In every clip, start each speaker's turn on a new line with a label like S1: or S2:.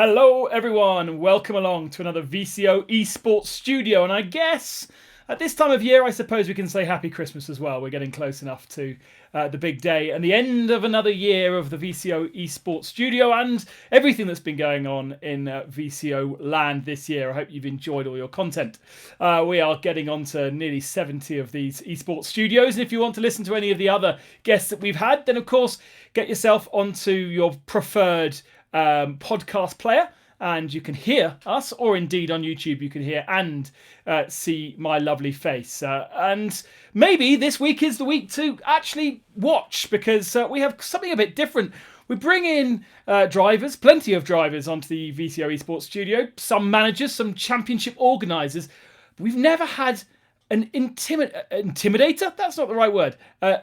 S1: Hello everyone, welcome along to another VCO Esports studio. And I guess at this time of year, I suppose we can say Happy Christmas as well. We're getting close enough to the big day and the end of another year of the VCO Esports studio and everything that's been going on in VCO land this year. I hope you've enjoyed all your content. We are getting on to nearly 70 of these esports studios. And if you want to listen to any of the other guests that we've had, then of course, get yourself onto your preferred podcast player and you can hear us, or indeed on YouTube you can hear and see my lovely face. And maybe this week is the week to actually watch, because we have something a bit different. We bring in drivers, plenty of drivers onto the VCO Esports studio, some managers, some championship organisers. We've never had an intimidator? That's not the right word. I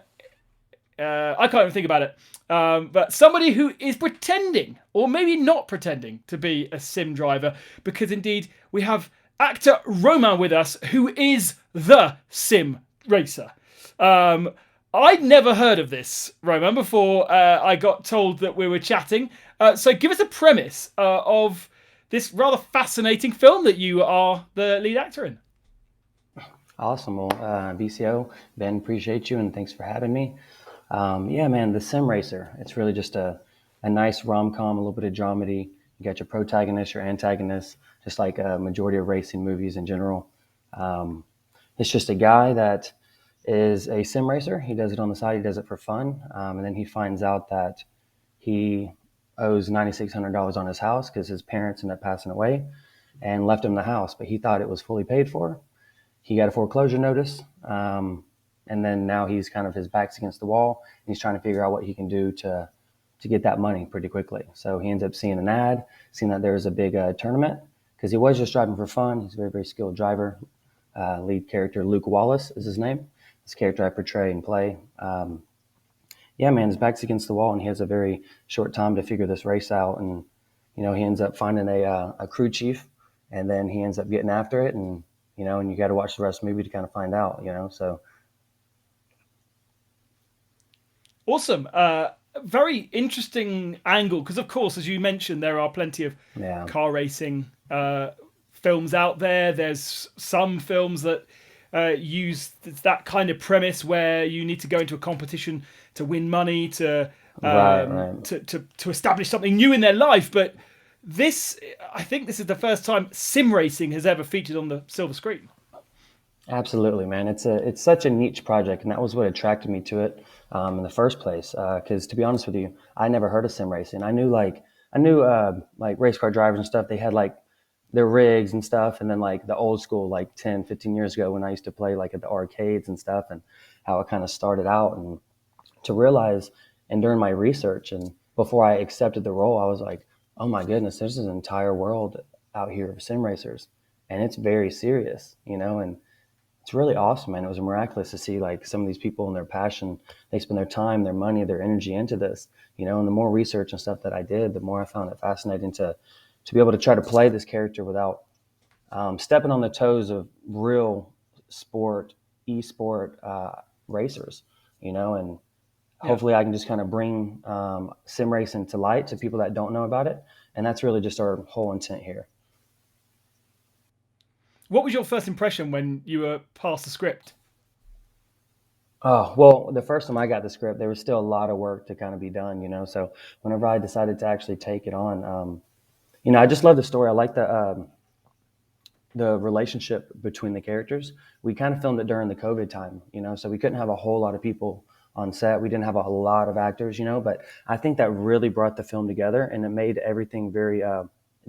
S1: can't even think about it. But somebody who is pretending, or maybe not pretending, to be a sim driver, because indeed we have actor Roman with us, who is the sim racer. I'd never heard of this, Roman, before I got told that we were chatting. So give us a premise of this rather fascinating film that you are the lead actor in.
S2: Awesome. Well, VCO, Ben, appreciate you and thanks for having me. Yeah, man, the sim racer. It's really just a nice rom-com, a little bit of dramedy. You got your protagonist, your antagonist, just like a majority of racing movies in general. It's just a guy that is a sim racer. He does it on the side. He does it for fun. And then he finds out that he owes $9,600 on his house because his parents ended up passing away and left him the house. But he thought it was fully paid for. He got a foreclosure notice. And then now he's kind of, his back's against the wall. And he's trying to figure out what he can do to get that money pretty quickly. So he ends up seeing an ad, seeing that there's a big tournament, because he was just driving for fun. He's a very, very skilled driver. Lead character Luke Wallace is his name. This character I portray and play. Yeah, man, his back's against the wall, and he has a very short time to figure this race out. And he ends up finding a crew chief, and then he ends up getting after it. And and you got to watch the rest of the movie to kind of find out. So.
S1: Awesome. Very interesting angle, because of course, as you mentioned, there are plenty of car racing films out there. There's some films that use that kind of premise where you need to go into a competition to win money, to establish something new in their life. But I think this is the first time sim racing has ever featured on the silver screen.
S2: Absolutely, man. It's such a niche project, and that was what attracted me to it in the first place. Because to be honest with you, I never heard of sim racing. I knew race car drivers and stuff. They had like their rigs and stuff, and then like the old school, like 10, 15 years ago when I used to play like at the arcades and stuff, and how it kind of started out. And to realize, and during my research and before I accepted the role, I was like, oh my goodness, there's an entire world out here of sim racers, and it's very serious, and it's really awesome, man. It was miraculous to see like some of these people and their passion. They spend their time, their money, their energy into this, and the more research and stuff that I did, the more I found it fascinating to be able to try to play this character without stepping on the toes of real esport racers, and hopefully I can just kind of bring sim racing to light to people that don't know about it. And that's really just our whole intent here.
S1: What was your first impression when you were passed the script?
S2: Oh, well, the first time I got the script, there was still a lot of work to kind of be done, So whenever I decided to actually take it on, I just love the story. I like the relationship between the characters. We kind of filmed it during the COVID time, so we couldn't have a whole lot of people on set. We didn't have a lot of actors, but I think that really brought the film together, and it made everything very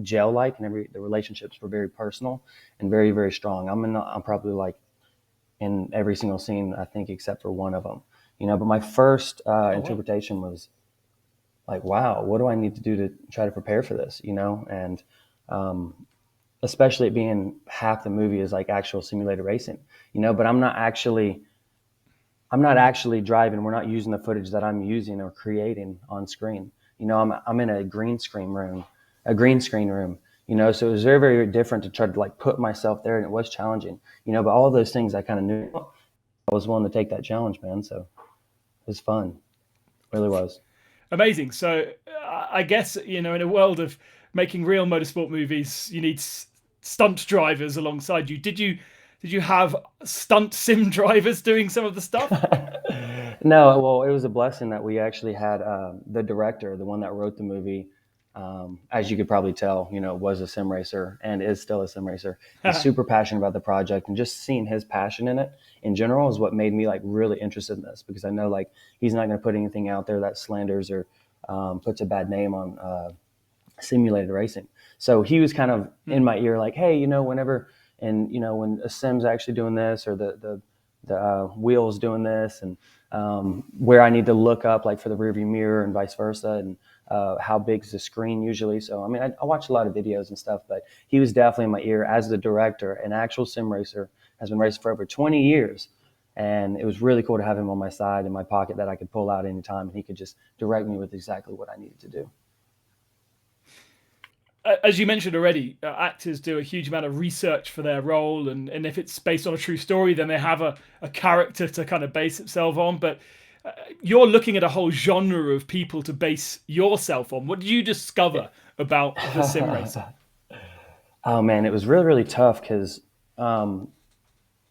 S2: gel-like, and the relationships were very personal and very, very strong. I'm probably like in every single scene, I think, except for one of them, but my first interpretation was like, wow, what do I need to do to try to prepare for this, and especially it being half the movie is like actual simulated racing, but I'm not actually driving. We're not using the footage that I'm using or creating on screen. I'm in a green screen room, so it was very, very different to try to like put myself there, and it was challenging, but all of those things I kind of knew. I was willing to take that challenge, man. So it was fun. It really was.
S1: Amazing. So I guess, in a world of making real motorsport movies, you need stunt drivers alongside you. Did you have stunt sim drivers doing some of the stuff?
S2: No, well, it was a blessing that we actually had the director, the one that wrote the movie. As you could probably tell, was a sim racer and is still a sim racer. He's super passionate about the project, and just seeing his passion in it in general is what made me like really interested in this, because I know like he's not going to put anything out there that slanders or puts a bad name on simulated racing. So he was kind of in my ear, like, hey, whenever, and when a sim's actually doing this, or the wheels doing this, and where I need to look up, like for the rearview mirror and vice versa, and how big is the screen usually. So I mean, I watch a lot of videos and stuff, but he was definitely in my ear as the director. An actual sim racer, has been racing for over 20 years. And it was really cool to have him on my side, in my pocket, that I could pull out anytime, and he could just direct me with exactly what I needed to do.
S1: As you mentioned already, actors do a huge amount of research for their role, and if it's based on a true story, then they have a character to kind of base itself on. But you're looking at a whole genre of people to base yourself on. What did you discover about the sim racer?
S2: Oh man, it was really, really tough, because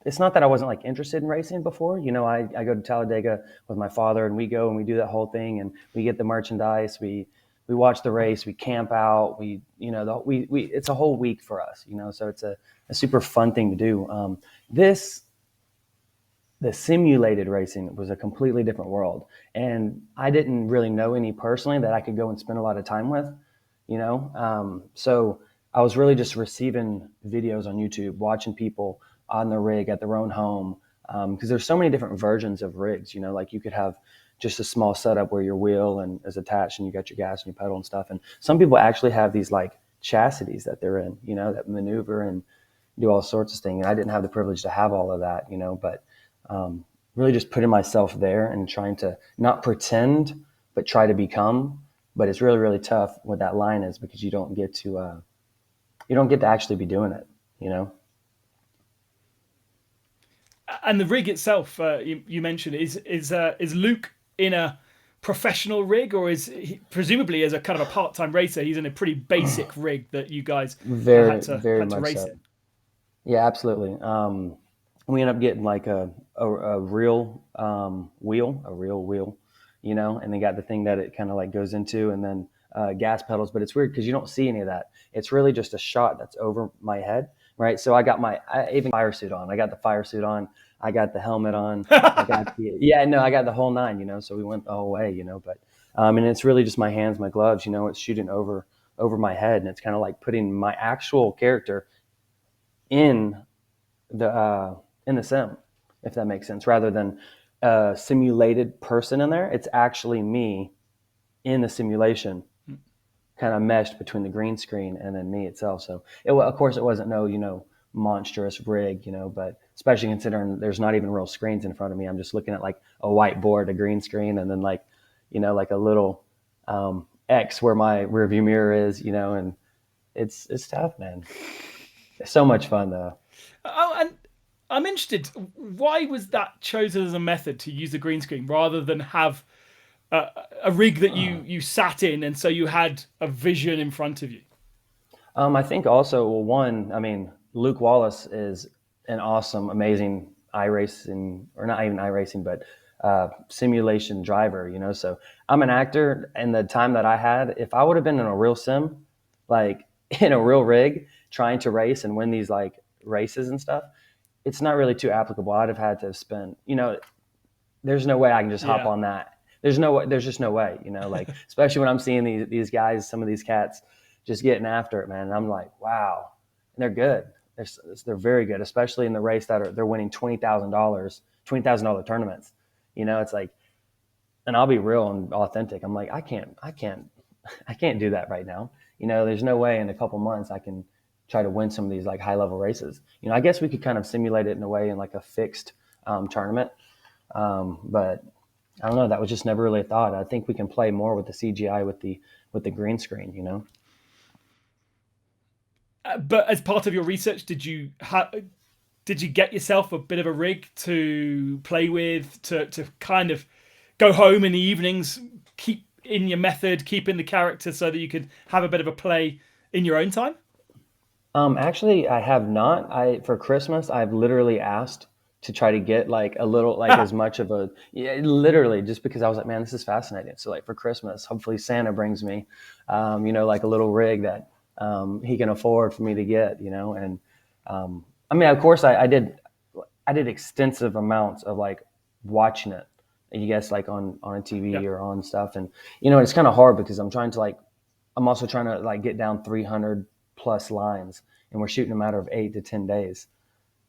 S2: it's not that I wasn't like interested in racing before. I go to Talladega with my father, and we go and we do that whole thing, and we get the merchandise. We watch the race. We camp out. It's a whole week for us. So it's a super fun thing to do. The simulated racing was a completely different world, and I didn't really know any personally that I could go and spend a lot of time with. So I was really just receiving videos on YouTube, watching people on the rig at their own home, because there's so many different versions of rigs. Like you could have just a small setup where your wheel and is attached, and you got your gas and your pedal and stuff. And some people actually have these like chassis that they're in, that maneuver and do all sorts of things. And I didn't have the privilege to have all of that, but really just putting myself there and trying to not pretend, but try to become. But it's really, really tough what that line is, because you don't get to actually be doing it.
S1: And the rig itself, you mentioned, is Luke in a professional rig, or is he, presumably as a kind of a part-time racer, he's in a pretty basic rig that you guys
S2: Very,
S1: had to
S2: very
S1: had to
S2: much
S1: race
S2: so.
S1: in?
S2: Yeah, absolutely. We end up getting like a real wheel, and they got the thing that it kind of like goes into, and then gas pedals. But it's weird because you don't see any of that. It's really just a shot that's over my head, right? So I even fire suit on. I got the fire suit on. I got the helmet on. I got I got the whole nine. So we went the whole way. But and it's really just my hands, my gloves. It's shooting over my head, and it's kind of like putting my actual character in the sim, if that makes sense, rather than a simulated person in there. It's actually me in the simulation, kind of meshed between the green screen and then me itself. So of course it wasn't no monstrous rig, but especially considering there's not even real screens in front of me. I'm just looking at like a whiteboard, a green screen, and then like like a little X where my rear view mirror is, and it's tough, man. It's so much fun though.
S1: Oh, and I'm interested. Why was that chosen as a method to use a green screen rather than have a rig that you sat in, and so you had a vision in front of you?
S2: I think also, well, one, I mean, Luke Wallace is an awesome, amazing iRacing, or not even iRacing, but simulation driver, So I'm an actor, and the time that I had, if I would have been in a real sim, like in a real rig, trying to race and win these like races and stuff, it's not really too applicable. I'd have had to spend, there's no way I can just hop
S1: Yeah.
S2: on that. There's just no way, like, especially when I'm seeing these guys, some of these cats just getting after it, man. And I'm like, wow. And they're good. They're very good, especially in the race they're winning $20,000 tournaments. It's like, and I'll be real and authentic. I'm like, I can't do that right now. There's no way in a couple months I can try to win some of these like high level races. I guess we could kind of simulate it in a way in like a fixed tournament. But I don't know. That was just never really a thought. I think we can play more with the CGI with the green screen.
S1: But as part of your research, did you get yourself a bit of a rig to play with, to kind of go home in the evenings, keep in your method, keep in the character, so that you could have a bit of a play in your own time?
S2: Actually, I have not. For Christmas, I've literally asked to try to get like a little, like as much of a, yeah, literally just because I was like, man, this is fascinating. So like for Christmas, hopefully Santa brings me, like a little rig that he can afford for me to get, and I mean, of course, I did extensive amounts of like watching it, I guess like on a
S1: Yeah.
S2: TV or on stuff, and it's kind of hard because I'm also trying to like get down 300 plus lines, and we're shooting a matter of 8 to 10 days,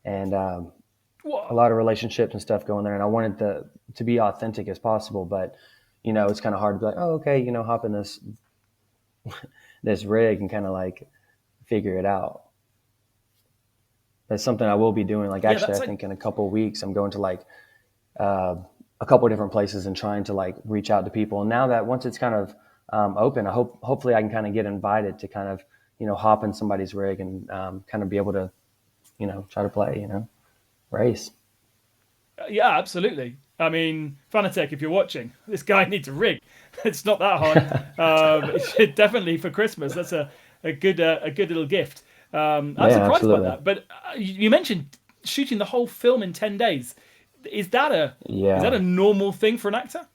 S2: and a
S1: What?
S2: lot of relationships and stuff going there. And I wanted to be authentic as possible, but it's kind of hard to be like, oh, okay, hop in this rig and kind of like figure it out. That's something I will be doing. Like
S1: Yeah,
S2: actually, I
S1: that's like
S2: think in a couple of weeks, I'm going to like uh, a couple of different places and trying to like reach out to people. And now that once it's kind of open, hopefully I can kind of get invited to kind of hop in somebody's rig and kind of be able to try to play race.
S1: yeah, absolutely. I mean, Fanatec, if you're watching, this guy needs a rig. It's not that hard. Definitely for Christmas. That's a good little gift. I'm
S2: Yeah,
S1: surprised by
S2: absolutely.
S1: that. But you mentioned shooting the whole film in 10 days. Is that a
S2: Yeah.
S1: normal thing for an actor?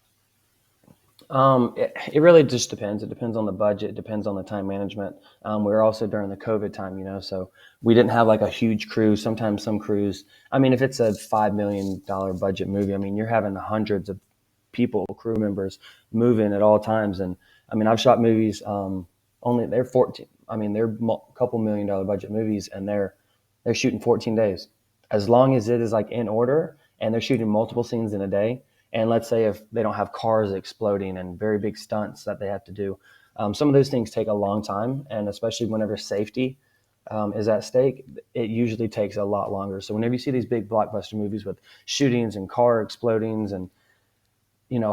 S2: It really just depends. It depends on the budget. It depends on the time management. We were also during the COVID time, so we didn't have like a huge crew. Sometimes some crews, I mean, if it's a $5 million budget movie, I mean, you're having hundreds of people, crew members moving at all times. And I mean, I've shot movies, only they're 14. I mean, they're a couple $1 million budget movies and they're shooting 14 days. As long as it is like in order and they're shooting multiple scenes in a day, and let's say if they don't have cars exploding and very big stunts that they have to do, some of those things take a long time. And especially whenever safety is at stake, it usually takes a lot longer. So whenever you see these big blockbuster movies with shootings and car explodings and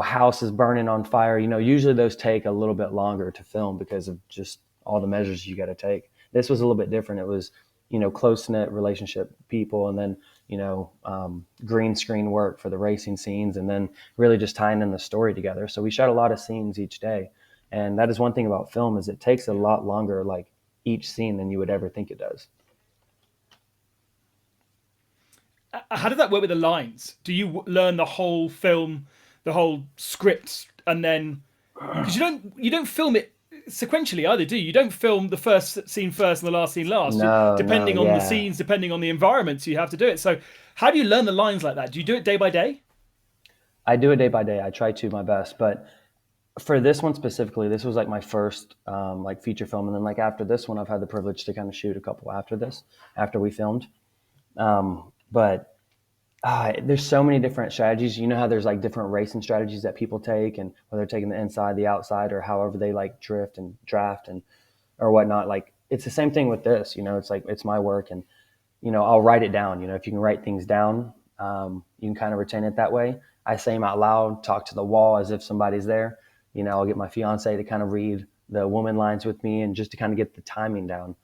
S2: houses burning on fire, usually those take a little bit longer to film because of just all the measures you got to take. This was a little bit different. It was close knit relationship people, and then green screen work for the racing scenes, and then really just tying in the story together. So we shot a lot of scenes each day, and that is one thing about film is it takes a lot longer, like each scene, than you would ever think it does.
S1: How does that work with the lines? Do you learn the whole film, the whole script, and then because you don't film it sequentially either, do you? You don't film the first scene first and the last scene last.
S2: No, no,
S1: Depending on the
S2: yeah.
S1: scenes, depending on the environments, you have to do it. So, how do you learn the lines like that? Do you do it day by day?
S2: I do it day by day. I try to my best, but for this one specifically, this was like my first like feature film, and then like after this one, I've had the privilege to kind of shoot a couple after this, after we filmed. But there's so many different strategies. You know how there's like different racing strategies that people take, and whether they're taking the inside, the outside, or however they like drift and draft and or whatnot. Like it's the same thing with this. It's like it's my work, and I'll write it down. If you can write things down, you can kind of retain it that way. I say them out loud, talk to the wall as if somebody's there. I'll get my fiance to kind of read the woman lines with me and just to kind of get the timing down.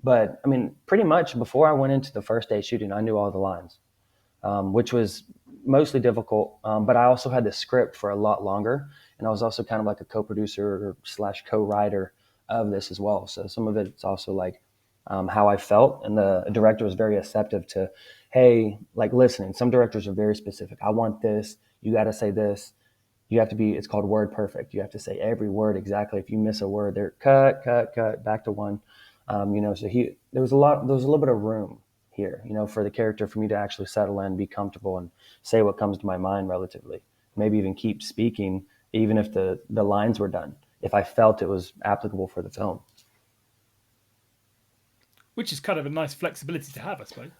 S2: But I mean, pretty much before I went into the first day shooting, I knew all the lines, which was mostly difficult. But I also had the script for a lot longer, and I was also kind of like a co-producer slash co-writer of this as well. So some of it's also like how I felt, and the director was very receptive to, hey, like listening. Some directors are very specific. I want this. You got to say this. You have to be. It's called word perfect. You have to say every word exactly. If you miss a word, they're cut, back to one. So there was a little bit of room here, for the character for me to actually settle in, be comfortable, and say what comes to my mind relatively. Maybe even keep speaking, even if the lines were done, if I felt it was applicable for the film.
S1: Which is kind of a nice flexibility to have, I suppose.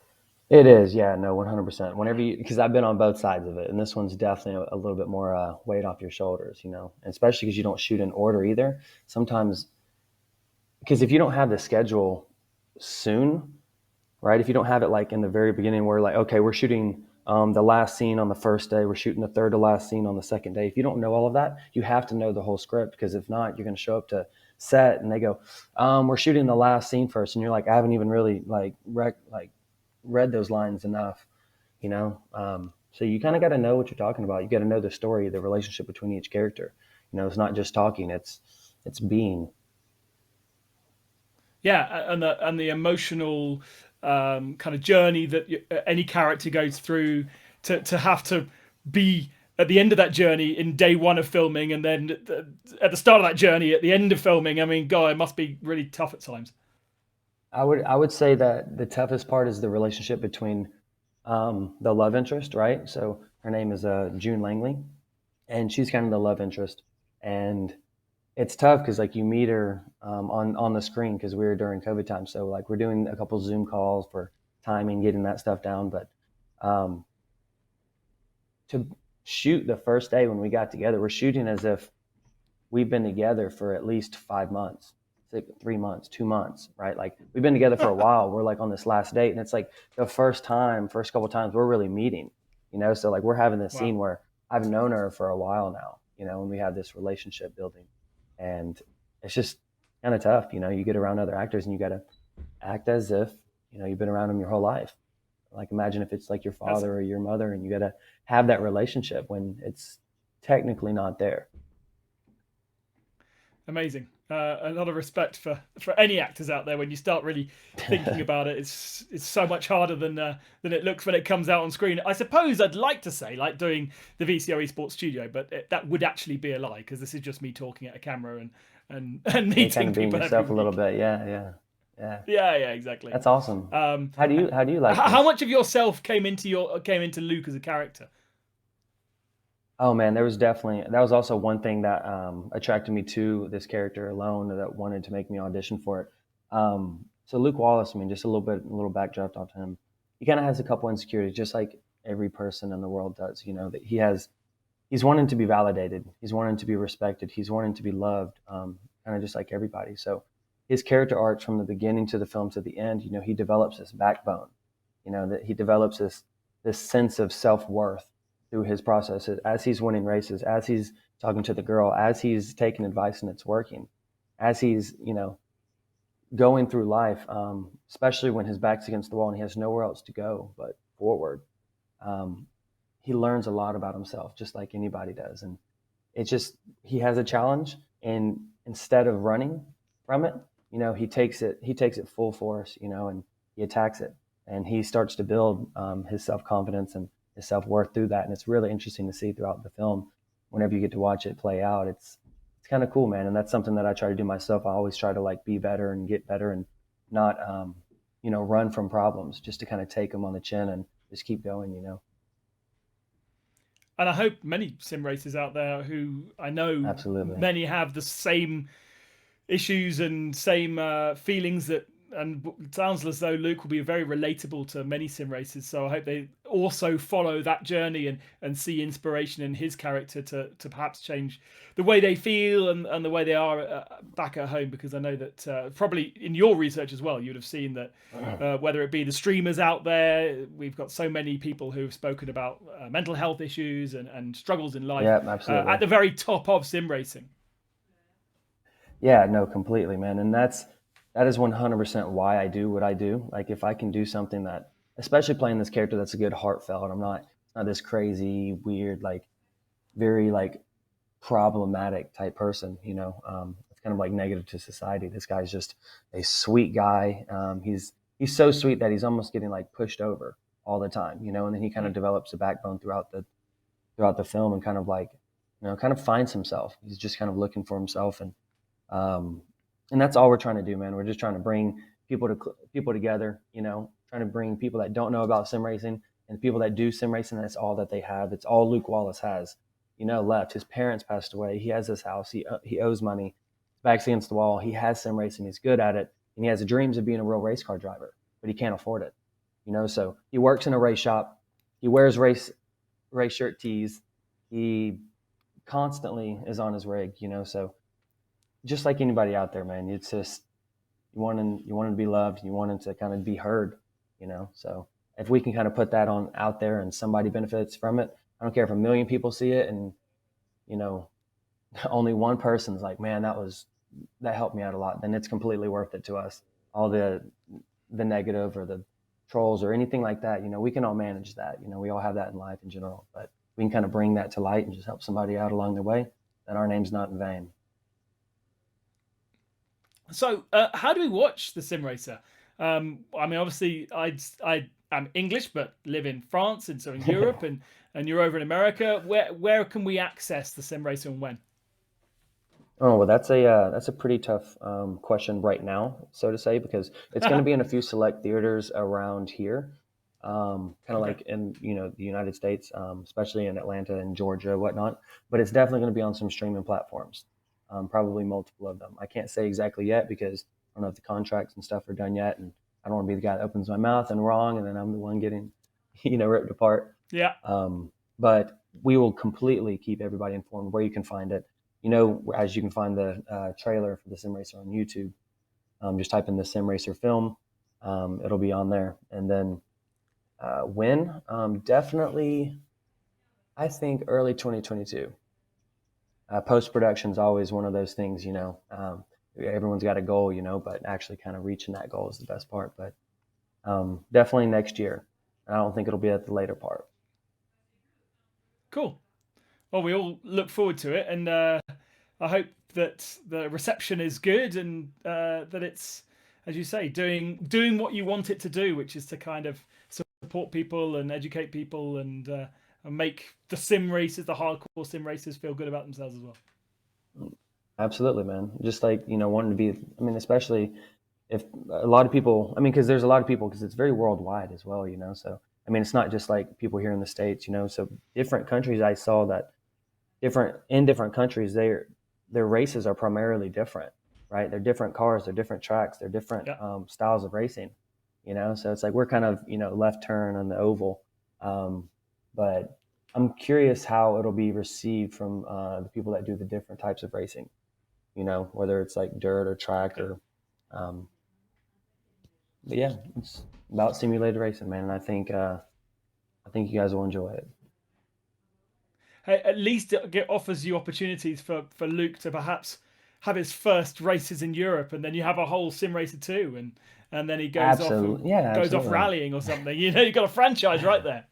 S2: It is, yeah, no, 100%. Whenever because I've been on both sides of it, and this one's definitely a little bit more weight off your shoulders, and especially because you don't shoot in order either. Sometimes, because if you don't have the schedule soon, right? If you don't have it like in the very beginning, where like, okay, we're shooting the last scene on the first day, we're shooting the third to last scene on the second day. If you don't know all of that, you have to know the whole script, because if not, you're going to show up to set and they go, we're shooting the last scene first, and you're like, I haven't even really like read those lines enough, you know. So you kind of got to know what you're talking about. You got to know the story, the relationship between each character. It's not just talking; it's being.
S1: Yeah, and the emotional kind of journey that any character goes through to have to be at the end of that journey in day one of filming, and then at the start of that journey at the end of filming. I mean, God, it must be really tough at times.
S2: I would say that the toughest part is the relationship between the love interest, right? So her name is June Langley, and she's kind of the love interest, and it's tough because like you meet her on the screen because we were during COVID time, so like we're doing a couple Zoom calls for timing, getting that stuff down, but um, to shoot the first day when we got together, we're shooting as if we've been together for at least 5 months, 3 months, 2 months, right? Like we've been together for a while. We're like on this last date, and it's like the first couple of times we're really meeting, So like we're having this
S1: Wow.
S2: scene where I've known her for a while now, and we have this relationship building, and it's just kind of tough, You get around other actors, and you got to act as if you've been around them your whole life. Like imagine if it's like your
S1: That's
S2: father or your mother, and you got to have that relationship when it's technically not there.
S1: amazing. A lot of respect for any actors out there. When you start really thinking about it, it's so much harder than it looks when it comes out on screen. I suppose I'd like to say like doing the VCO Esports Studio, but that would actually be a lie because this is just me talking at a camera and
S2: Yeah, kind
S1: meeting
S2: of being
S1: people every
S2: yourself a little
S1: week.
S2: bit. Yeah, yeah, yeah.
S1: Yeah, yeah, exactly.
S2: That's awesome.
S1: Um,
S2: How do you like
S1: how
S2: this?
S1: much of yourself came into Luke as a character?
S2: Oh man, there was definitely that was also one thing that attracted me to this character alone that wanted to make me audition for it. So Luke Wallace, I mean, just a little backdraft onto him. He kind of has a couple insecurities, just like every person in the world does. That he's wanting to be validated, he's wanting to be respected, he's wanting to be loved, kind of just like everybody. So his character arcs from the beginning to the film to the end, he develops this backbone, that he develops this sense of self worth through his process as he's winning races, as he's talking to the girl, as he's taking advice and it's working, as he's going through life, especially when his back's against the wall and he has nowhere else to go but forward. Um, he learns a lot about himself, just like anybody does, and it's just he has a challenge, and instead of running from it, he takes it full force, and he attacks it, and he starts to build his self confidence and his self worth through that, and it's really interesting to see throughout the film. Whenever you get to watch it play out, it's kind of cool, man, and that's something that I try to do myself. I always try to like be better and get better, and not run from problems, just to kind of take them on the chin and just keep going.
S1: And I hope many sim racers out there who I know
S2: Absolutely.
S1: many have the same issues and same feelings that. And it sounds as though Luke will be very relatable to many sim racers. So I hope they also follow that journey and see inspiration in his character to perhaps change the way they feel and the way they are back at home. Because I know that probably in your research as well, you'd have seen that whether it be the streamers out there, we've got so many people who've spoken about mental health issues and struggles in life
S2: Yeah,
S1: at
S2: absolutely.
S1: the very top of sim racing.
S2: Yeah, no, completely, man. And that is 100% why I do what I do. Like if I can do something that, especially playing this character that's a good heartfelt, I'm not this crazy, weird, like very like problematic type person, it's kind of like negative to society. This guy's just a sweet guy. He's so sweet that he's almost getting like pushed over all the time, and then he kind of develops a backbone throughout the film and kind of like, kind of finds himself. He's just kind of looking for himself, um, and that's all we're trying to do, man. We're just trying to bring people together. Trying to bring people that don't know about sim racing and people that do sim racing. That's all that they have. It's all Luke Wallace has. Left. His parents passed away. He has this house. He owes money. His back's against the wall. He has sim racing. He's good at it, and he has dreams of being a real race car driver, but he can't afford it. So he works in a race shop. He wears race shirt tees. He constantly is on his rig. So just like anybody out there, man. It's just you want to be loved, you want to kind of be heard. So if we can kind of put that on out there and somebody benefits from it, I don't care if a million people see it and you know only one person's like, man, that helped me out a lot. Then it's completely worth it to us. All the negative or the trolls or anything like that, we can all manage that. We all have that in life in general, but we can kind of bring that to light and just help somebody out along the way. That our name's not in vain.
S1: So, how do we watch the sim racer? I mean, obviously, I am English, but live in France and so in Europe, and you're over in America. Where can we access the sim racer and when?
S2: Oh, well, that's a pretty tough question right now, so to say, because it's going to be in a few select theaters around here, kind of
S1: Okay.
S2: like in the United States, especially in Atlanta and Georgia, whatnot. But it's definitely going to be on some streaming platforms, probably multiple of them. I can't say exactly yet because I don't know if the contracts and stuff are done yet, and I don't want to be the guy that opens my mouth and wrong, and then I'm the one getting, ripped apart.
S1: Yeah.
S2: But we will completely keep everybody informed where you can find it. As you can find the trailer for the Sim Racer on YouTube, just type in the Sim Racer film. It'll be on there. And then when? Definitely, I think early 2022. Post production is always one of those things, everyone's got a goal, but actually kind of reaching that goal is the best part. But definitely next year. I don't think it'll be at the later part.
S1: Cool. Well, we all look forward to it, and I hope that the reception is good and that it's, as you say, doing what you want it to do, which is to kind of support people and educate people and make the sim races, the hardcore sim races, feel good about themselves as well.
S2: Absolutely, man. Just like, wanting to be, I mean, especially if a lot of people, I mean, because there's a lot of people, because it's very worldwide as well, So, I mean, it's not just like people here in the States, So different countries, I saw that in different countries, their races are primarily different, right? They're different cars, they're different tracks, they're different
S1: Yeah.
S2: styles of racing, So it's like we're kind of, left turn on the oval. But I'm curious how it'll be received from the people that do the different types of racing, whether it's like dirt or track
S1: Yeah.
S2: or, um, but yeah, it's about simulated racing, man. And I think you guys will enjoy it.
S1: Hey, at least it offers you opportunities for Luke to perhaps have his first races in Europe, and then you have a whole sim racer too, and then he
S2: Absolutely, yeah,
S1: goes off
S2: absolutely,
S1: rallying or something. You've got a franchise right there.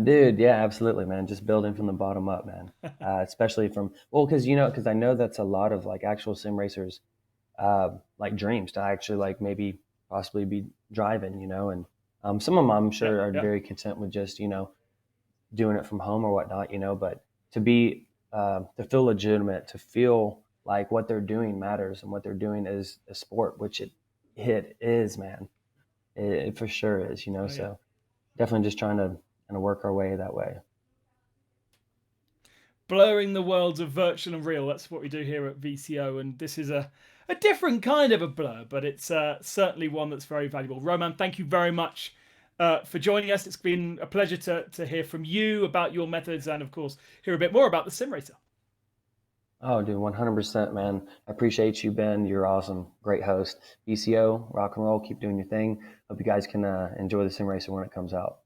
S2: dude. Yeah, absolutely, man. Just building from the bottom up, man. Especially from well, because I know that's a lot of like actual sim racers, like dreams to actually like maybe possibly be driving, and some of them I'm
S1: Yeah.
S2: sure are
S1: Yeah.
S2: very content with just doing it from home or whatnot, but to be to feel legitimate, to feel like what they're doing matters and what they're doing is a sport, which it is, man. It for sure is,
S1: Oh yeah.
S2: So definitely just trying to kind of work our way that way.
S1: Blurring the worlds of virtual and real. That's what we do here at VCO, and this is a different kind of a blur, but it's certainly one that's very valuable. Roman, thank you very much for joining us. It's been a pleasure to hear from you about your methods and, of course, hear a bit more about the sim racer.
S2: Oh, dude, 100%, man. I appreciate you, Ben. You're awesome. Great host. BCO, rock and roll. Keep doing your thing. Hope you guys can enjoy the sim racer when it comes out.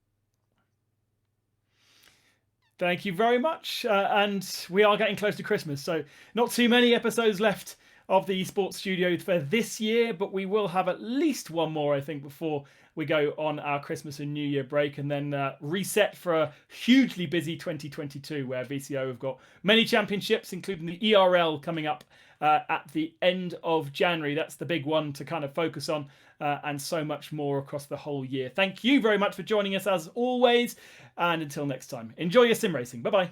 S1: Thank you very much. And we are getting close to Christmas, so not too many episodes left of the esports studio for this year, but we will have at least one more, I think, before we go on our Christmas and New Year break and then reset for a hugely busy 2022 where VCO have got many championships, including the ERL coming up at the end of January. That's the big one to kind of focus on, and so much more across the whole year. Thank you very much for joining us as always, and until next time, enjoy your sim racing. Bye bye.